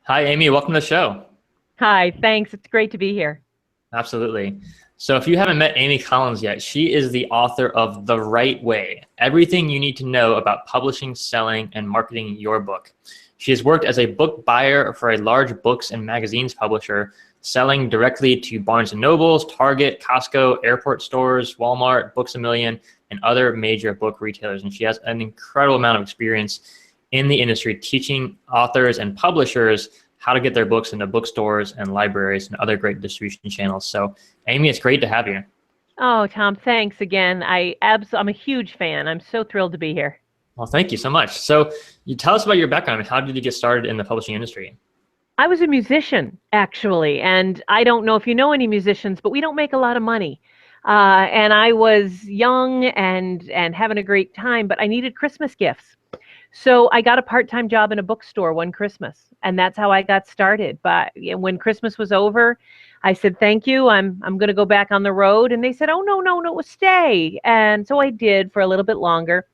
Hi, Amy. Welcome to the show. Hi, thanks. It's great to be here. Absolutely. So, if you haven't met Amy Collins yet, she is the author of The Right Way, Everything You Need to Know About Publishing, Selling, and Marketing Your Book. She has worked as a book buyer for a large books and magazines publisher, selling directly to Barnes& Nobles, Target, Costco, airport stores, Walmart, Books A Million, and other major book retailers. And she has an incredible amount of experience in the industry teaching authors and publishers how to get their books into bookstores and libraries and other great distribution channels. So, Amy, it's great to have you. Oh, Tom, thanks again. I'm a huge fan. I'm so thrilled to be here. Well, thank you so much. So, you tell us about your background. I mean, how did you get started in the publishing industry? I was a musician, actually, and I don't know if you know any musicians, but we don't make a lot of money. And I was young and having a great time, but I needed Christmas gifts. So I got a part-time job in a bookstore one Christmas, and that's how I got started. But when Christmas was over, I said, "Thank you. I'm going to go back on the road." And they said, "Oh, no, no, no, stay." And so I did for a little bit longer.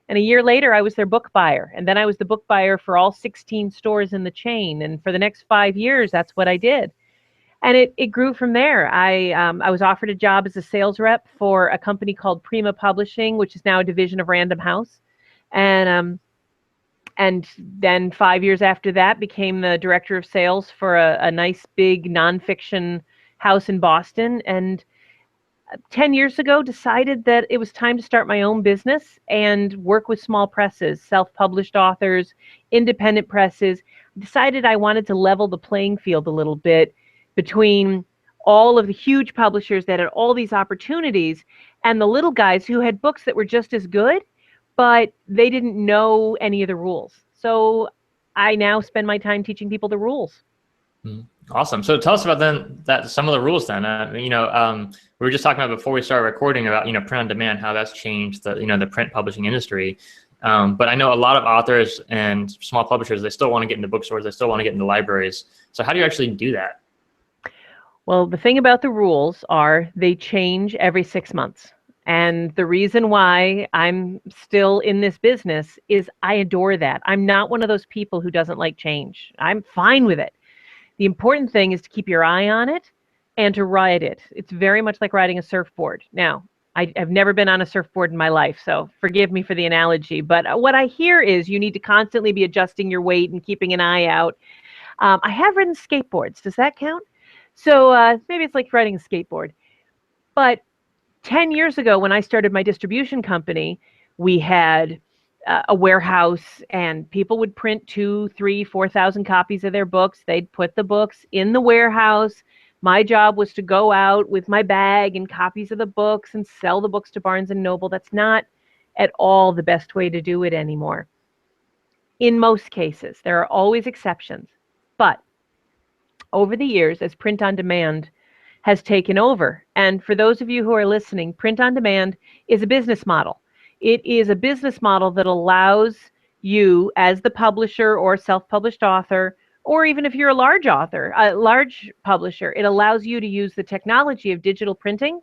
And a year later, I was their book buyer. And then I was the book buyer for all 16 stores in the chain. And for the next 5 years, that's what I did. And it grew from there. I was offered a job as a sales rep for a company called Prima Publishing, which is now a division of Random House. And and then 5 years after that became the director of sales for a nice big nonfiction house in Boston. And 10 years ago decided that it was time to start my own business and work with small presses, self-published authors, independent presses. Decided I wanted to level the playing field a little bit between all of the huge publishers that had all these opportunities and the little guys who had books that were just as good, but they didn't know any of the rules. So I now spend my time teaching people the rules. Mhm. Awesome. So, tell us about then that some of the rules. Then, we were just talking about before we started recording about print on demand, how that's changed the print publishing industry. But I know a lot of authors and small publishers, they still want to get into bookstores, they still want to get into libraries. So, how do you actually do that? Well, the thing about the rules are they change every 6 months. And the reason why I'm still in this business is I adore that. I'm not one of those people who doesn't like change. I'm fine with it. The important thing is to keep your eye on it and to ride it. It's very much like riding a surfboard. Now, I've never been on a surfboard in my life, so forgive me for the analogy. But what I hear is you need to constantly be adjusting your weight and keeping an eye out. I have ridden skateboards. Does that count? So maybe it's like riding a skateboard. But 10 years ago, when I started my distribution company, we had a warehouse and people would print 2, 3, 4,000 copies of their books. They'd put the books in the warehouse. My job was to go out with my bag and copies of the books and sell the books to Barnes& and Noble. That's not at all the best way to do it anymore. In most cases, there are always exceptions. But over the years, as print on demand has taken over. And for those of you who are listening, print on demand is a business model. It is a business model that allows you, as the publisher or self-published author, or even if you're a large author, a large publisher, it allows you to use the technology of digital printing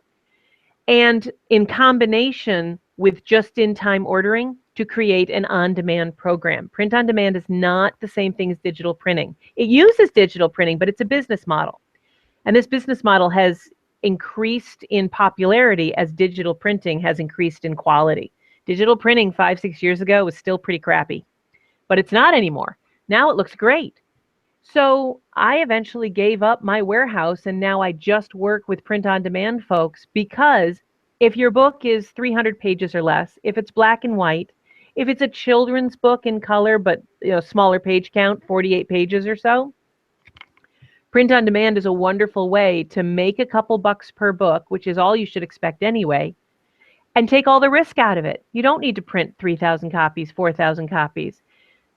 and in combination with just-in-time ordering to create an on-demand program. Print on demand is not the same thing as digital printing. It uses digital printing, but it's a business model. And this business model has increased in popularity as digital printing has increased in quality. Digital printing 5, 6 years ago was still pretty crappy, but it's not anymore. Now it looks great. So I eventually gave up my warehouse and now I just work with print on demand folks because if your book is 300 pages or less, if it's black and white, if it's a children's book in color, but smaller page count, 48 pages or so, print on demand is a wonderful way to make a couple bucks per book, which is all you should expect anyway, and take all the risk out of it. You don't need to print 3,000 copies, 4,000 copies.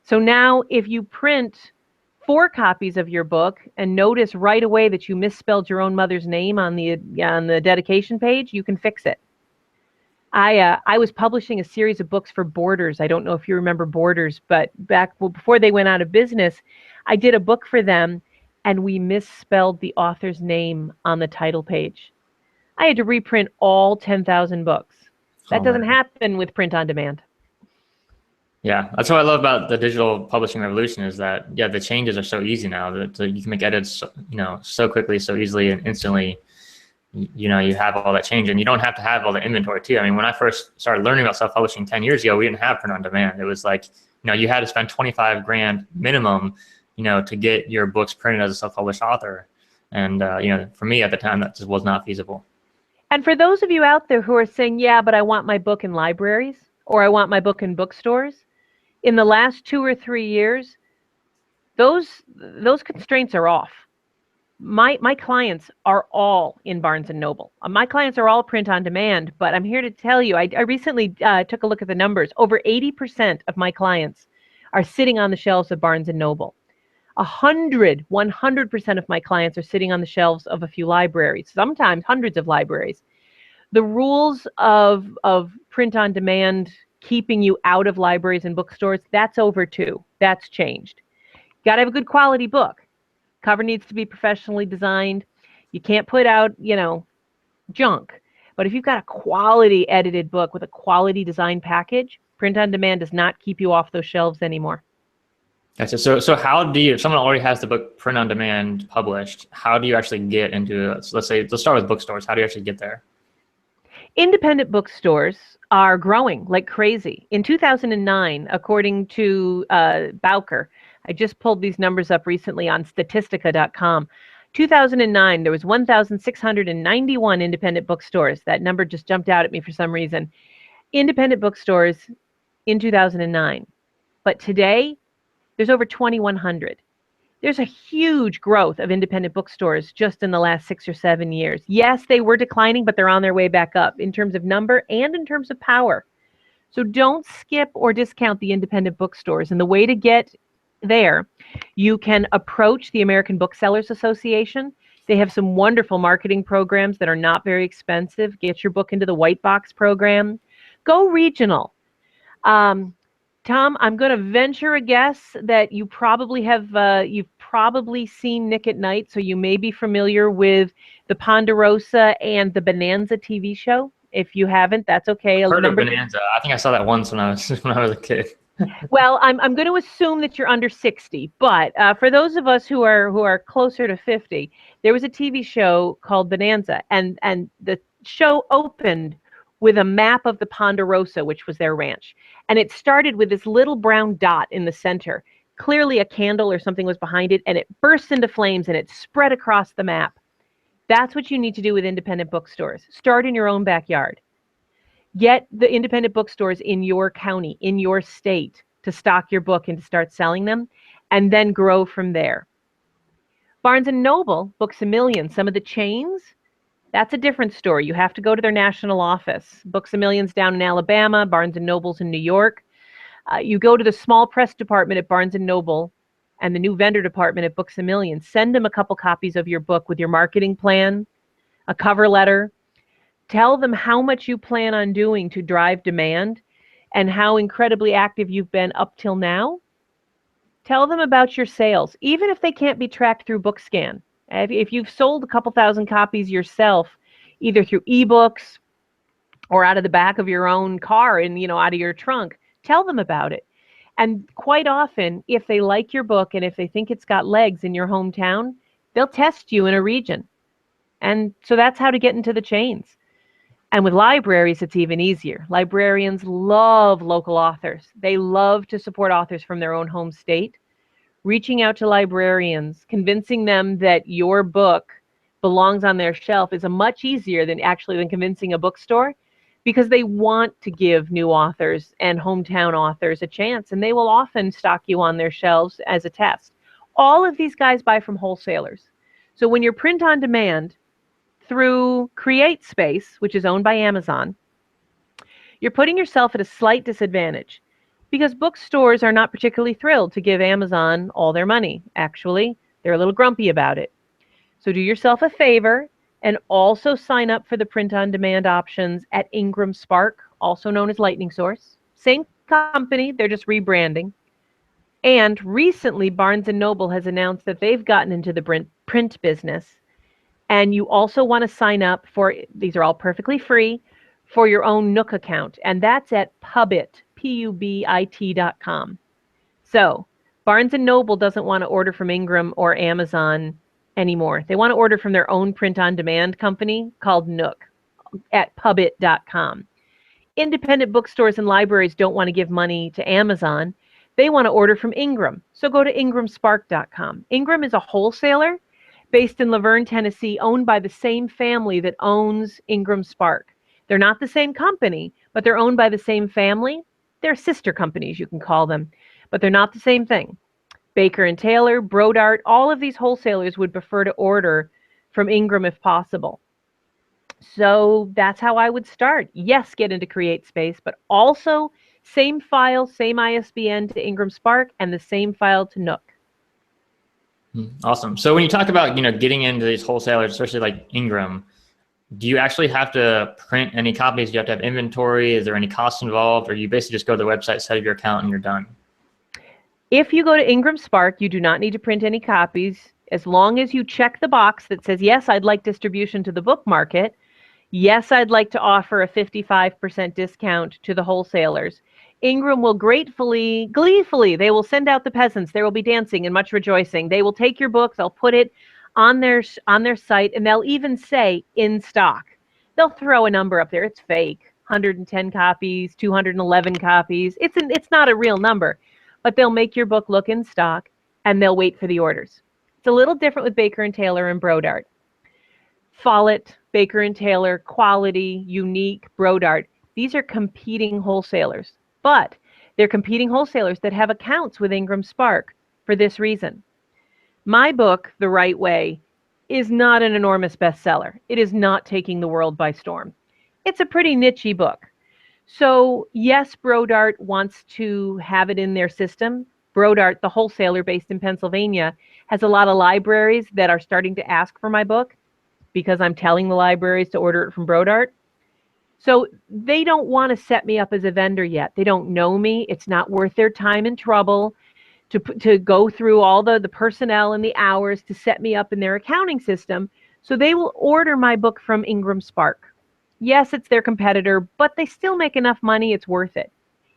So now if you print 4 copies of your book and notice right away that you misspelled your own mother's name on the dedication page, you can fix it. I was publishing a series of books for Borders. I don't know if you remember Borders, but before they went out of business, I did a book for them and we misspelled the author's name on the title page. I had to reprint all 10,000 books. That Oh doesn't man. happen with print on demand. Yeah, that's what I love about the digital publishing revolution is that, yeah, the changes are so easy now that you can make edits, so quickly, so easily and instantly. You have all that change, and you don't have to have all the inventory too. I mean, when I first started learning about self-publishing 10 years ago, we didn't have print on demand. It was like, you had to spend 25 grand minimum, to get your books printed as a self-published author. And, for me at the time, that just was not feasible. And for those of you out there who are saying, yeah, but I want my book in libraries or I want my book in bookstores, in the last 2 or 3 years, those constraints are off. My clients are all in Barnes and Noble. My clients are all print on demand, but I'm here to tell you, I recently took a look at the numbers. Over 80% of my clients are sitting on the shelves of Barnes and Noble. 100% of my clients are sitting on the shelves of a few libraries, sometimes hundreds of libraries. The rules of print on demand keeping you out of libraries and bookstores, that's over too. That's changed. You got to have a good quality book. Cover needs to be professionally designed. You can't put out, junk. But if you've got a quality edited book with a quality design package, print on demand does not keep you off those shelves anymore. Gotcha. So how do you, if someone already has the book print on demand published, how do you actually get into, let's start with bookstores. How do you actually get there? Independent bookstores are growing like crazy. In 2009, according to Bowker, I just pulled these numbers up recently on statistica.com. 2009, there was 1,691 independent bookstores. That number just jumped out at me for some reason. Independent bookstores in 2009. But today, there's over 2,100. There's a huge growth of independent bookstores just in the last 6 or 7 years. Yes, they were declining, but they're on their way back up in terms of number and in terms of power. So don't skip or discount the independent bookstores. And the way to get there, you can approach the American Booksellers Association. They have some wonderful marketing programs that are not very expensive. Get your book into the white box program. Go regional. Tom, I'm going to venture a guess that you probably have, you've probably seen Nick at Night, so you may be familiar with the Ponderosa and the Bonanza TV show. If you haven't, that's okay. I've heard of Bonanza. I think I saw that once when I was a kid. Well, I'm going to assume that you're under 60, but for those of us who are closer to 50, there was a TV show called Bonanza, and the show opened with a map of the Ponderosa, which was their ranch. And it started with this little brown dot in the center. Clearly a candle or something was behind it, and it burst into flames and it spread across the map. That's what you need to do with independent bookstores. Start in your own backyard. Get the independent bookstores in your county, in your state, to stock your book and to start selling them, and then grow from there. Barnes & Noble, Books A Million, some of the chains, that's a different story. You have to go to their national office. Books A Million's down in Alabama, Barnes & Noble's in New York. You go to the small press department at Barnes & Noble and the new vendor department at Books A Million. Send them a couple copies of your book with your marketing plan, a cover letter. Tell them how much you plan on doing to drive demand and how incredibly active you've been up till now. Tell them about your sales, even if they can't be tracked through BookScan. If you've sold a couple thousand copies yourself, either through eBooks or out of the back of your own car and, out of your trunk, tell them about it. And quite often, if they like your book and if they think it's got legs in your hometown, they'll test you in a region. And so that's how to get into the chains. And with libraries, it's even easier. Librarians love local authors. They love to support authors from their own home state. Reaching out to librarians, convincing them that your book belongs on their shelf is much easier than convincing a bookstore, because they want to give new authors and hometown authors a chance, and they will often stock you on their shelves as a test. All of these guys buy from wholesalers. So when you're print on demand through CreateSpace, which is owned by Amazon, you're putting yourself at a slight disadvantage, because bookstores are not particularly thrilled to give Amazon all their money. Actually, they're a little grumpy about it. So do yourself a favor and also sign up for the print-on-demand options at Ingram Spark, also known as Lightning Source. Same company, they're just rebranding. And recently, Barnes & Noble has announced that they've gotten into the print business. And you also want to sign up for, these are all perfectly free, for your own Nook account. And that's at Pubit, PPUBIT.com. So Barnes & Noble doesn't want to order from Ingram or Amazon anymore. They want to order from their own print-on-demand company called Nook at pubit.com. Independent bookstores and libraries don't want to give money to Amazon. They want to order from Ingram. So go to ingramspark.com. Ingram is a wholesaler based in Laverne, Tennessee, owned by the same family that owns Ingram Spark. They're not the same company, but they're owned by the same family. They're sister companies, you can call them, but they're not the same thing. Baker & Taylor, Brodart, all of these wholesalers would prefer to order from Ingram if possible. So that's how I would start. Yes, get into CreateSpace, but also same file, same ISBN to Ingram Spark, and the same file to Nook. Awesome. So when you talk about, getting into these wholesalers, especially like Ingram, do you actually have to print any copies? Do you have to have inventory? Is there any cost involved? Or you basically just go to the website, set up your account, and you're done? If you go to Ingram Spark, you do not need to print any copies. As long as you check the box that says, yes, I'd like distribution to the book market. Yes, I'd like to offer a 55% discount to the wholesalers. Ingram will gleefully, they will send out the peasants. There will be dancing and much rejoicing. They will take your book, they'll put it on their site, and they'll even say in stock. They'll throw a number up there. It's fake. 110 copies, 211 copies. It's not a real number, but they'll make your book look in stock, and they'll wait for the orders. It's a little different with Baker & Taylor and Brodart. Follett, Baker & Taylor, Quality, Unique, Brodart. These are competing wholesalers, but they're competing wholesalers that have accounts with Ingram Spark for this reason. My book, The Right Way, is not an enormous bestseller. It is not taking the world by storm. It's a pretty niche-y book. So yes, Brodart wants to have it in their system. Brodart, the wholesaler based in Pennsylvania, has a lot of libraries that are starting to ask for my book because I'm telling the libraries to order it from Brodart. So they don't want to set me up as a vendor yet. They don't know me. It's not worth their time and trouble to go through all the personnel and the hours to set me up in their accounting system. So they will order my book from Ingram Spark. Yes, it's their competitor, but they still make enough money, it's worth it.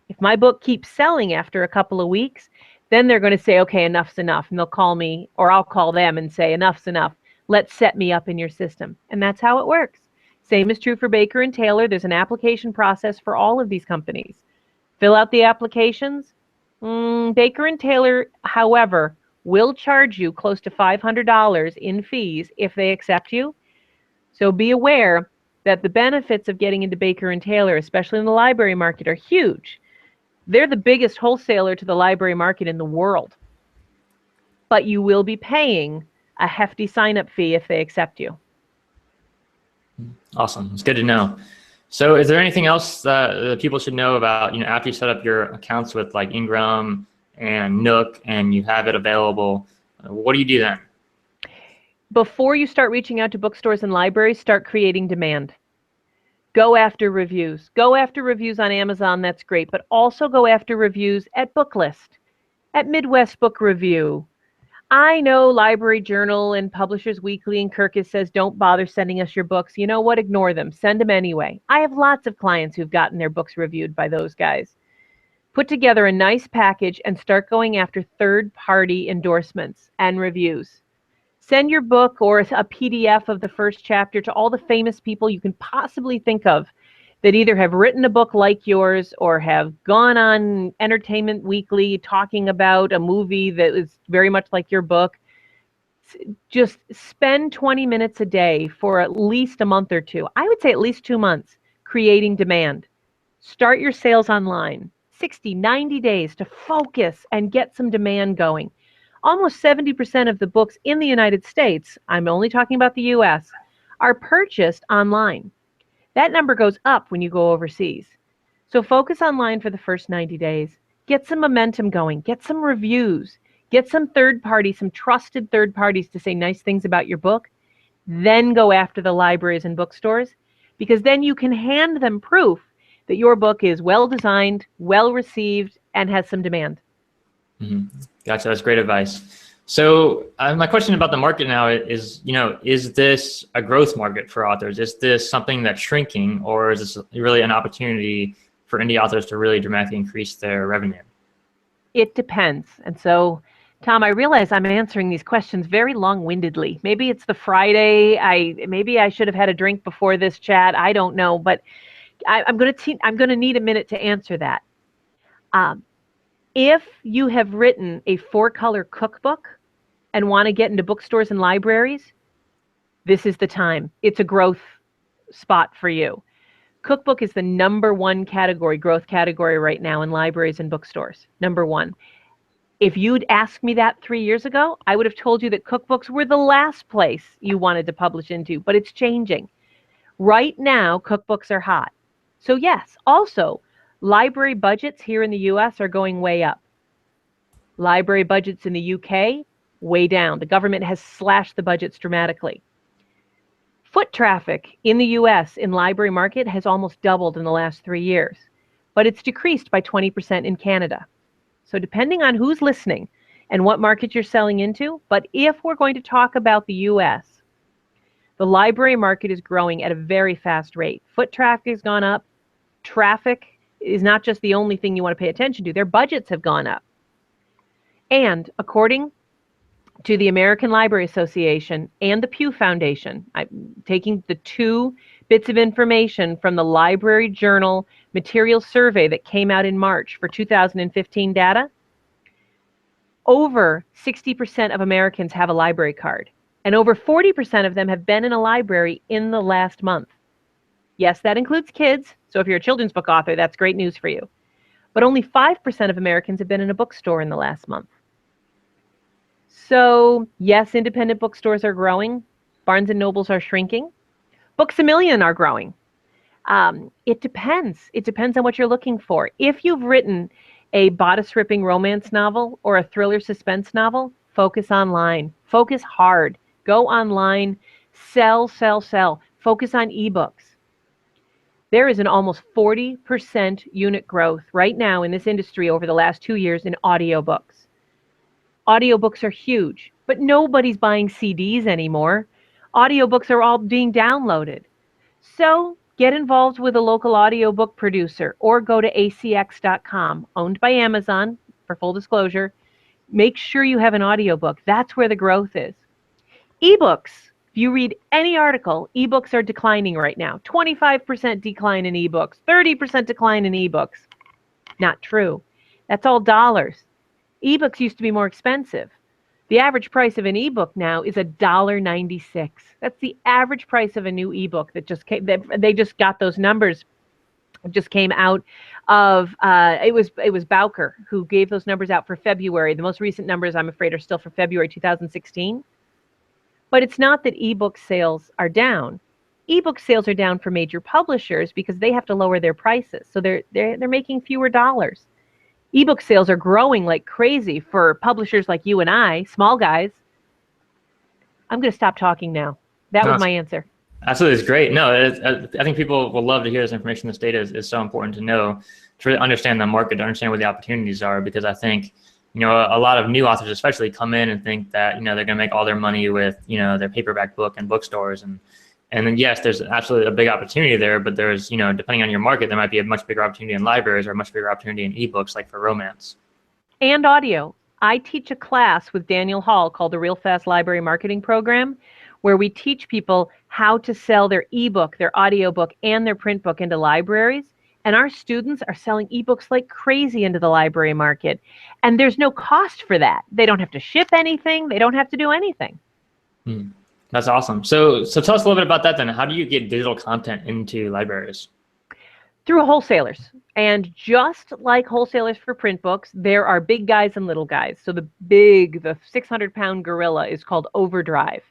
If my book keeps selling after a couple of weeks, then they're going to say, okay, enough's enough. And they'll call me, or I'll call them and say, enough's enough. Let's set me up in your system. And that's how it works. Same is true for Baker & Taylor. There's an application process for all of these companies. Fill out the applications. Baker & Taylor, however, will charge you close to $500 in fees if they accept you. So be aware that the benefits of getting into Baker & Taylor, especially in the library market, are huge. They're the biggest wholesaler to the library market in the world. But you will be paying a hefty sign-up fee if they accept you. Awesome. It's good to know. So is there anything else that people should know about, after you set up your accounts with like Ingram and Nook and you have it available, what do you do then? Before you start reaching out to bookstores and libraries, start creating demand. Go after reviews. Go after reviews on Amazon, that's great, but also go after reviews at Booklist, at Midwest Book Review. I know Library Journal and Publishers Weekly and Kirkus says don't bother sending us your books. You know what? Ignore them. Send them anyway. I have lots of clients who've gotten their books reviewed by those guys. Put together a nice package and start going after third-party endorsements and reviews. Send your book or a PDF of the first chapter to all the famous people you can possibly think of that either have written a book like yours or have gone on Entertainment Weekly talking about a movie that is very much like your book. Just spend 20 minutes a day for at least a month or two. I would say at least 2 months creating demand. Start your sales online. 60, 90 days to focus and get some demand going. Almost 70% of the books in the United States, I'm only talking about the US, are purchased online. That number goes up when you go overseas. So focus online for the first 90 days. Get some momentum going. Get some reviews. Get some third parties, some trusted third parties to say nice things about your book. Then go after the libraries and bookstores, because then you can hand them proof that your book is well designed, well received, and has some demand. Gotcha. That's great advice. So my question about the market now is, is this a growth market for authors? Is this something that's shrinking, or is this really an opportunity for indie authors to really dramatically increase their revenue? It depends. And so, Tom, I realize I'm answering these questions very long-windedly. Maybe it's the Friday. Maybe I should have had a drink before this chat. I don't know, but I'm going to need a minute to answer that. If you have written a 4-color cookbook and want to get into bookstores and libraries, this is the time. It's a growth spot for you. Cookbook is the #1 category, growth category right now in libraries and bookstores. #1. If you'd asked me that 3 years ago, I would have told you that cookbooks were the last place you wanted to publish into, but it's changing. Right now, cookbooks are hot. So yes, also, library budgets here in the US are going way up. Library budgets in the UK, way down. The government has slashed the budgets dramatically. Foot traffic in the US in library market has almost doubled in the last 3 years, but it's decreased by 20% in Canada. So depending on who's listening and what market you're selling into, but if we're going to talk about the US, the library market is growing at a very fast rate. Foot traffic has gone up. Traffic is not just the only thing you want to pay attention to. Their budgets have gone up. And according to the American Library Association and the Pew Foundation, I'm taking the 2 bits of information from the Library Journal Materials Survey that came out in March for 2015 data. Over 60% of Americans have a library card, and over 40% of them have been in a library in the last month. Yes, that includes kids, so if you're a children's book author, that's great news for you. But only 5% of Americans have been in a bookstore in the last month. So yes, independent bookstores are growing. Barnes & Nobles are shrinking. Books A Million are growing. It depends. It depends on what you're looking for. If you've written a bodice-ripping romance novel or a thriller suspense novel, focus online. Focus hard. Go online. Sell, sell, sell. Focus on ebooks. There is an almost 40% unit growth right now in this industry over the last 2 years in audiobooks. Audiobooks are huge, but nobody's buying CDs anymore. Audiobooks are all being downloaded. So get involved with a local audiobook producer or go to acx.com, owned by Amazon, for full disclosure. Make sure you have an audiobook. That's where the growth is. Ebooks. If you read any article, ebooks are declining right now. 25% decline in ebooks, 30% decline in ebooks. Not true. That's all dollars. Ebooks used to be more expensive. The average price of an ebook now is $1.96. That's the average price of a new ebook that just came. They just got those numbers. It just came out of it was Bowker who gave those numbers out for February. The most recent numbers, I'm afraid, are still for February 2016. But it's not that ebook sales are down. Ebook sales are down for major publishers because they have to lower their prices, so they're making fewer dollars. Ebook sales are growing like crazy for publishers like you and I, small guys. I'm going to stop talking now. That was my answer. Absolutely, it's great. No, I think people will love to hear this information. This data is so important to know, to really understand the market, to understand where the opportunities are, because I think, you know, a lot of new authors especially come in and think that, you know, they're going to make all their money with, you know, their paperback book and bookstores. And then, yes, there's absolutely a big opportunity there, but there's, you know, depending on your market, there might be a much bigger opportunity in libraries or a much bigger opportunity in ebooks, like for romance. And audio. I teach a class with Daniel Hall called the Real Fast Library Marketing Program, where we teach people how to sell their ebook, their audiobook, and their print book into libraries. And our students are selling ebooks like crazy into the library market. And there's no cost for that. They don't have to ship anything. They don't have to do anything. That's awesome. So tell us a little bit about that then. How do you get digital content into libraries? Through wholesalers. And just like wholesalers for print books, there are big guys and little guys. So the 600-pound gorilla is called Overdrive.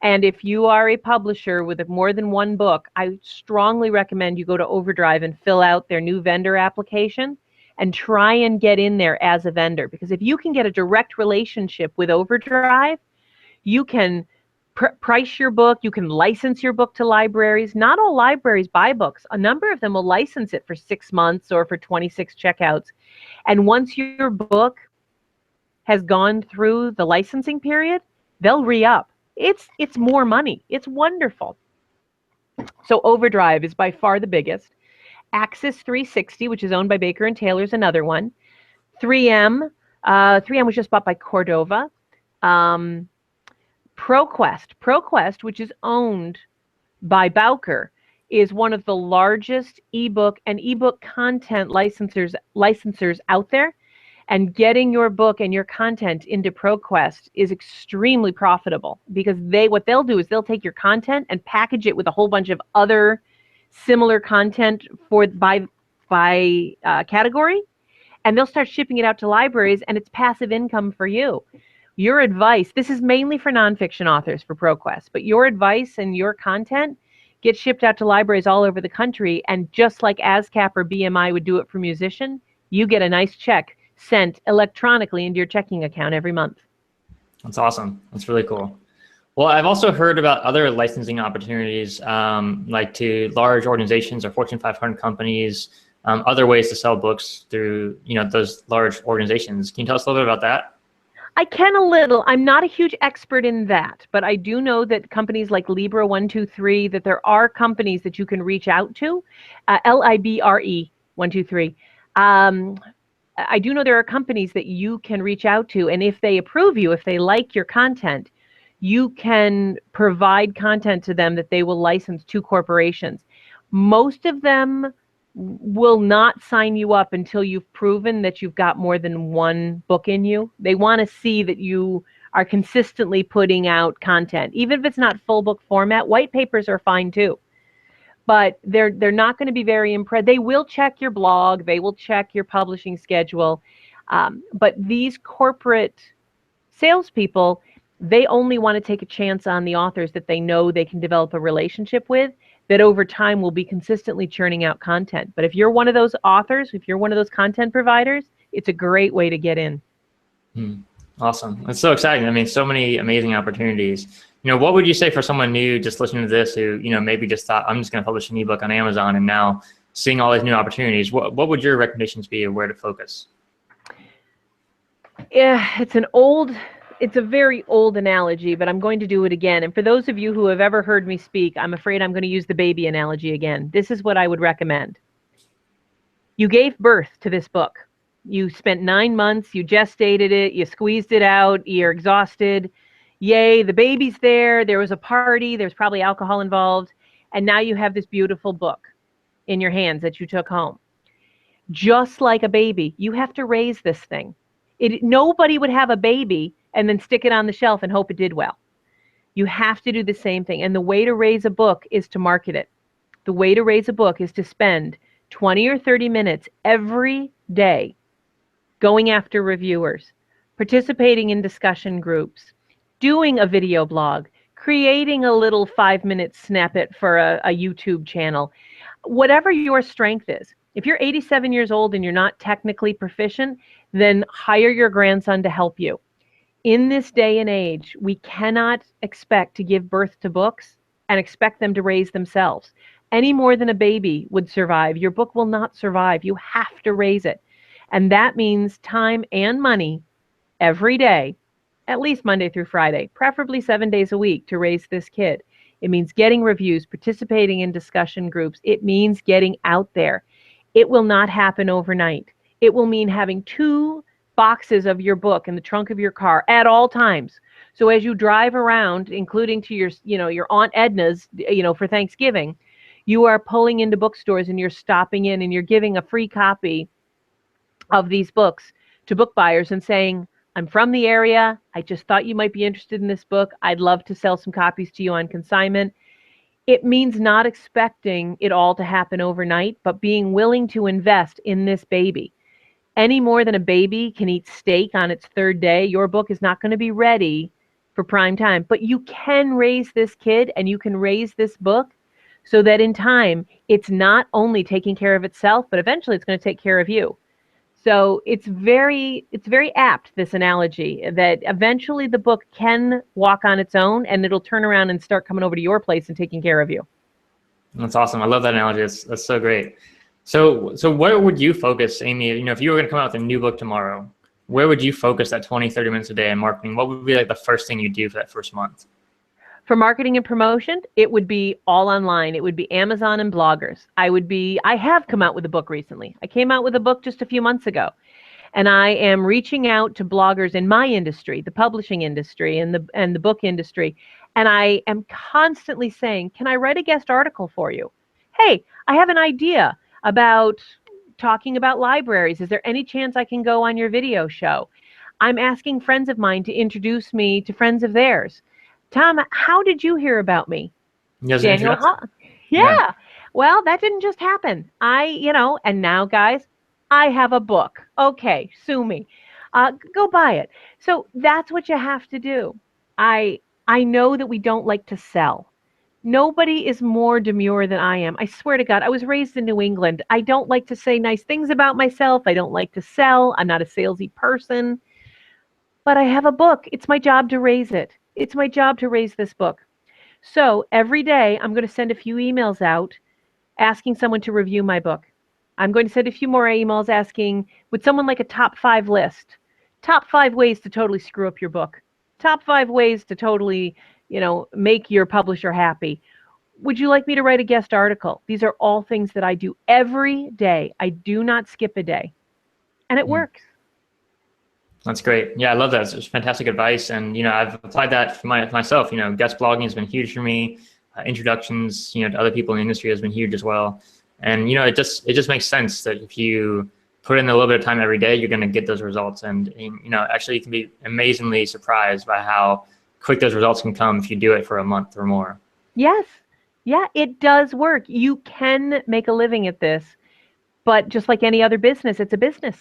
And if you are a publisher with more than one book, I strongly recommend you go to Overdrive and fill out their new vendor application and try and get in there as a vendor. Because if you can get a direct relationship with Overdrive, you can price your book, you can license your book to libraries. Not all libraries buy books. A number of them will license it for 6 months or for 26 checkouts. And once your book has gone through the licensing period, they'll re-up. It's more money. It's wonderful. So Overdrive is by far the biggest. Axis 360, which is owned by Baker and Taylor, is another one. 3M. 3M was just bought by Cordova. ProQuest. ProQuest, which is owned by Bowker, is one of the largest ebook and ebook content licensors out there. And getting your book and your content into ProQuest is extremely profitable, because what they'll do is they'll take your content and package it with a whole bunch of other similar content by category, and they'll start shipping it out to libraries, and it's passive income for you. Your advice, this is mainly for nonfiction authors for ProQuest, but your advice and your content gets shipped out to libraries all over the country, and just like ASCAP or BMI would do it for musician, you get a nice check sent electronically into your checking account every month. That's awesome. That's really cool. Well, I've also heard about other licensing opportunities, like to large organizations or Fortune 500 companies, other ways to sell books through, those large organizations. Can you tell us a little bit about that? I can a little. I'm not a huge expert in that, but I do know that companies like Libre 123, that there are companies that you can reach out to, Libre 123. I do know there are companies that you can reach out to, and if they approve you, if they like your content, you can provide content to them that they will license to corporations. Most of them will not sign you up until you've proven that you've got more than one book in you. They want to see that you are consistently putting out content. Even if it's not full book format, white papers are fine too. But they're not going to be very impressed. They will check your blog. They will check your publishing schedule. But these corporate salespeople, they only want to take a chance on the authors that they know they can develop a relationship with, that over time will be consistently churning out content. But if you're one of those authors, if you're one of those content providers, it's a great way to get in. Awesome. It's so exciting. I mean, so many amazing opportunities. What would you say for someone new just listening to this who, maybe just thought, I'm just going to publish an ebook on Amazon, and now seeing all these new opportunities, what would your recommendations be of where to focus? Yeah, it's a very old analogy, but I'm going to do it again. And for those of you who have ever heard me speak, I'm afraid I'm going to use the baby analogy again. This is what I would recommend. You gave birth to this book. You spent 9 months, you gestated it, you squeezed it out, you're exhausted. Yay, the baby's there, there was a party, there's probably alcohol involved, and now you have this beautiful book in your hands that you took home. Just like a baby, you have to raise this thing. Nobody would have a baby and then stick it on the shelf and hope it did well. You have to do the same thing, and the way to raise a book is to market it. The way to raise a book is to spend 20 or 30 minutes every day going after reviewers, participating in discussion groups, doing a video blog, creating a little 5-minute snippet for a YouTube channel, whatever your strength is. If you're 87 years old and you're not technically proficient, then hire your grandson to help you. In this day and age, we cannot expect to give birth to books and expect them to raise themselves. Any more than a baby would survive. Your book will not survive. You have to raise it. And that means time and money every day, at least Monday through Friday, preferably 7 days a week to raise this kid. It means getting reviews, participating in discussion groups. It means getting out there. It will not happen overnight. It will mean having 2 boxes of your book in the trunk of your car at all times. So as you drive around, including to your Aunt Edna's, for Thanksgiving, you are pulling into bookstores and you're stopping in and you're giving a free copy of these books to book buyers and saying, I'm from the area. I just thought you might be interested in this book. I'd love to sell some copies to you on consignment. It means not expecting it all to happen overnight, but being willing to invest in this baby. Any more than a baby can eat steak on its 3rd day, your book is not going to be ready for prime time. But you can raise this kid and you can raise this book so that in time, it's not only taking care of itself, but eventually it's going to take care of you. So it's very apt, this analogy, that eventually the book can walk on its own and it'll turn around and start coming over to your place and taking care of you. That's awesome. I love that analogy. That's so great. So where would you focus, Amy? If you were going to come out with a new book tomorrow, where would you focus that 20, 30 minutes a day in marketing? What would be like the first thing you do for that first month? For marketing and promotion, it would be all online. It would be Amazon and bloggers. I have come out with a book recently. I came out with a book just a few months ago. And I am reaching out to bloggers in my industry, the publishing industry and the book industry. And I am constantly saying, can I write a guest article for you? Hey, I have an idea about talking about libraries. Is there any chance I can go on your video show? I'm asking friends of mine to introduce me to friends of theirs. Tom, how did you hear about me? Daniel, yeah. Well, that didn't just happen. And now, guys, I have a book. Okay, sue me. Go buy it. So that's what you have to do. I know that we don't like to sell. Nobody is more demure than I am. I swear to God, I was raised in New England. I don't like to say nice things about myself. I don't like to sell. I'm not a salesy person. But I have a book. It's my job to raise it. It's my job to raise this book. So every day I'm going to send a few emails out asking someone to review my book. I'm going to send a few more emails asking, would someone like a top 5 list? Top 5 ways to totally screw up your book. Top 5 ways to totally, make your publisher happy. Would you like me to write a guest article? These are all things that I do every day. I do not skip a day. And it works. That's great. Yeah, I love that. It's fantastic advice. And, I've applied that for myself. Guest blogging has been huge for me. Introductions, to other people in the industry has been huge as well. And, it just makes sense that if you put in a little bit of time every day, you're going to get those results. And, actually you can be amazingly surprised by how quick those results can come if you do it for a month or more. Yes. Yeah, it does work. You can make a living at this, but just like any other business, it's a business.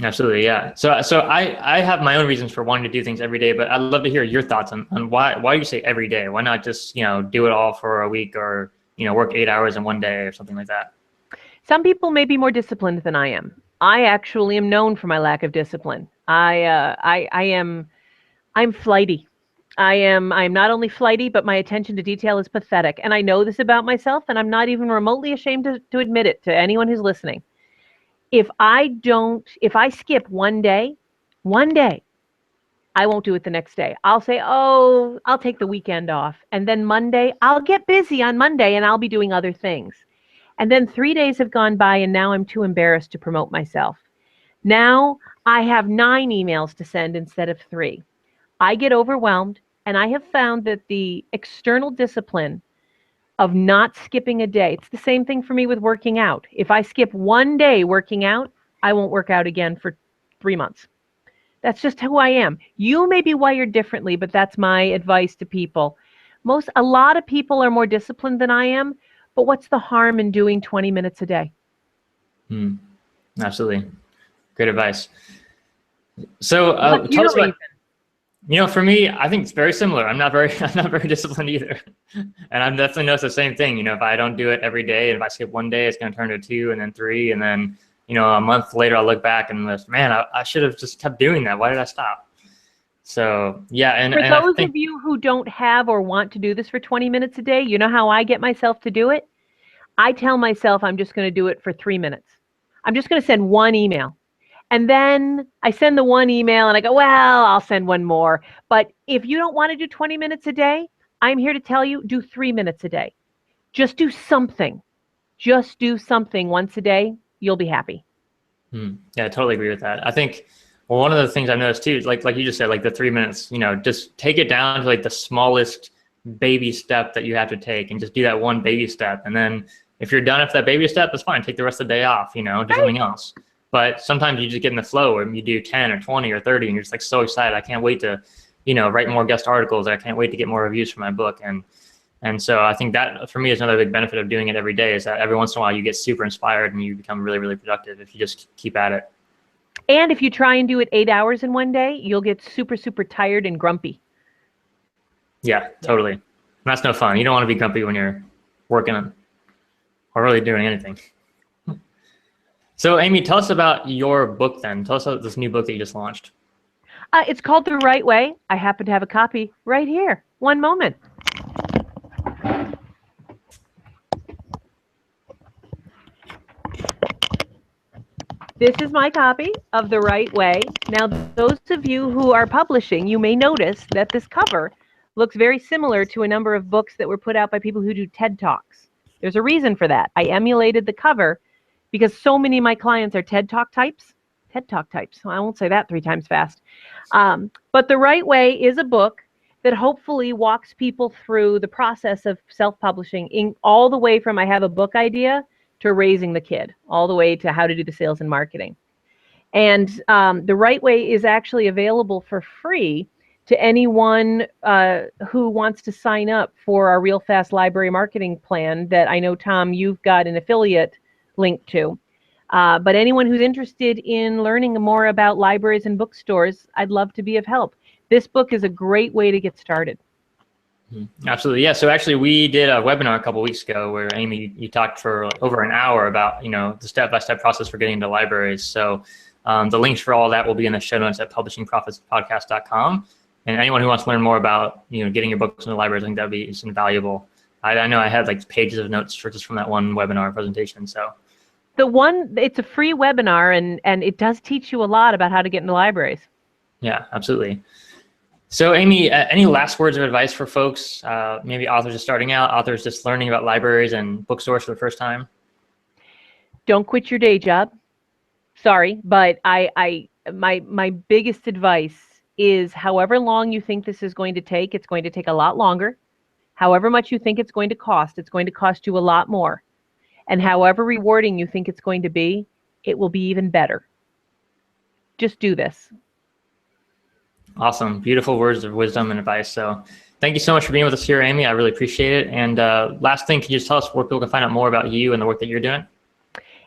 Absolutely, yeah. So I have my own reasons for wanting to do things every day, but I'd love to hear your thoughts on why you say every day. Why not just, do it all for a week or, work 8 hours in one day or something like that? Some people may be more disciplined than I am. I actually am known for my lack of discipline. I'm flighty. I'm not only flighty, but my attention to detail is pathetic. And I know this about myself, and I'm not even remotely ashamed to admit it to anyone who's listening. If I skip one day, I won't do it the next day. I'll say, oh, I'll take the weekend off. And then Monday, I'll get busy on Monday and I'll be doing other things. And then 3 days have gone by and now I'm too embarrassed to promote myself. Now I have 9 emails to send instead of 3. I get overwhelmed, and I have found that the external discipline of not skipping a day. It's the same thing for me with working out. If I skip one day working out, I won't work out again for 3 months. That's just who I am. You may be wired differently, but that's my advice to people. A lot of people are more disciplined than I am, but what's the harm in doing 20 minutes a day? Absolutely. Great advice. So tell us about, for me, I think it's very similar. I'm not very disciplined either. And I've definitely noticed the same thing. If I don't do it every day, and if I skip one day, it's going to turn to 2 and then 3. And then, a month later, I'll look back and man, I should have just kept doing that. Why did I stop? So, yeah. And for those of you who don't have or want to do this for 20 minutes a day, you know how I get myself to do it? I tell myself I'm just going to do it for 3 minutes. I'm just going to send one email. And then I send the one email and I go, well, I'll send one more. But if you don't want to do 20 minutes a day, I'm here to tell you, do 3 minutes a day. Just do something. Just do something once a day. You'll be happy. Yeah, I totally agree with that. I think, well, one of the things I've noticed too is like you just said, like the 3 minutes, just take it down to like the smallest baby step that you have to take and just do that one baby step. And then if you're done after that baby step, that's fine. Take the rest of the day off, do something else. But sometimes you just get in the flow and you do 10 or 20 or 30 and you're just like so excited. I can't wait to, write more guest articles. I can't wait to get more reviews for my book. And so I think that for me is another big benefit of doing it every day is that every once in a while you get super inspired and you become really, really productive if you just keep at it. And if you try and do it 8 hours in one day, you'll get super, super tired and grumpy. Yeah, totally. And that's no fun. You don't want to be grumpy when you're working on or really doing anything. So Amy, tell us about your book then. Tell us about this new book that you just launched. It's called The Right Way. I happen to have a copy right here. One moment. This is my copy of The Right Way. Now, those of you who are publishing, you may notice that this cover looks very similar to a number of books that were put out by people who do TED Talks. There's a reason for that. I emulated the cover because so many of my clients are TED Talk types. TED Talk types. I won't say that 3 times fast. But The Right Way is a book that hopefully walks people through the process of self-publishing, all the way from I have a book idea to raising the kid, all the way to how to do the sales and marketing. And The Right Way is actually available for free to anyone who wants to sign up for our Real Fast Library Marketing Plan that I know, Tom, you've got an affiliate link to. But anyone who's interested in learning more about libraries and bookstores, I'd love to be of help. This book is a great way to get started. Absolutely, yeah. So actually, we did a webinar a couple weeks ago where Amy, you talked for over an hour about the step-by-step process for getting into libraries. So the links for all that will be in the show notes at publishingprofitspodcast.com. And anyone who wants to learn more about getting your books into libraries, I think that'd be invaluable. I know I had like pages of notes just from that one webinar presentation. So it's a free webinar, and it does teach you a lot about how to get into libraries. Yeah, absolutely. So Amy, any last words of advice for folks, maybe authors just starting out, authors just learning about libraries and bookstores for the first time? Don't quit your day job. Sorry, but my biggest advice is however long you think this is going to take, it's going to take a lot longer. However much you think it's going to cost you a lot more. And however rewarding you think it's going to be, it will be even better. Just do this. Awesome. Beautiful words of wisdom and advice. So thank you so much for being with us here, Amy. I really appreciate it. And last thing, can you just tell us where people can find out more about you and the work that you're doing?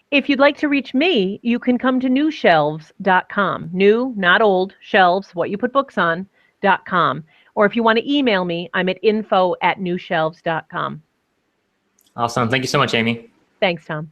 If you'd like to reach me, you can come to newshelves.com. New, not old, shelves, what you put books on.com. Or if you want to email me, I'm at info@newshelves.com. Awesome. Thank you so much, Amy. Thanks, Tom.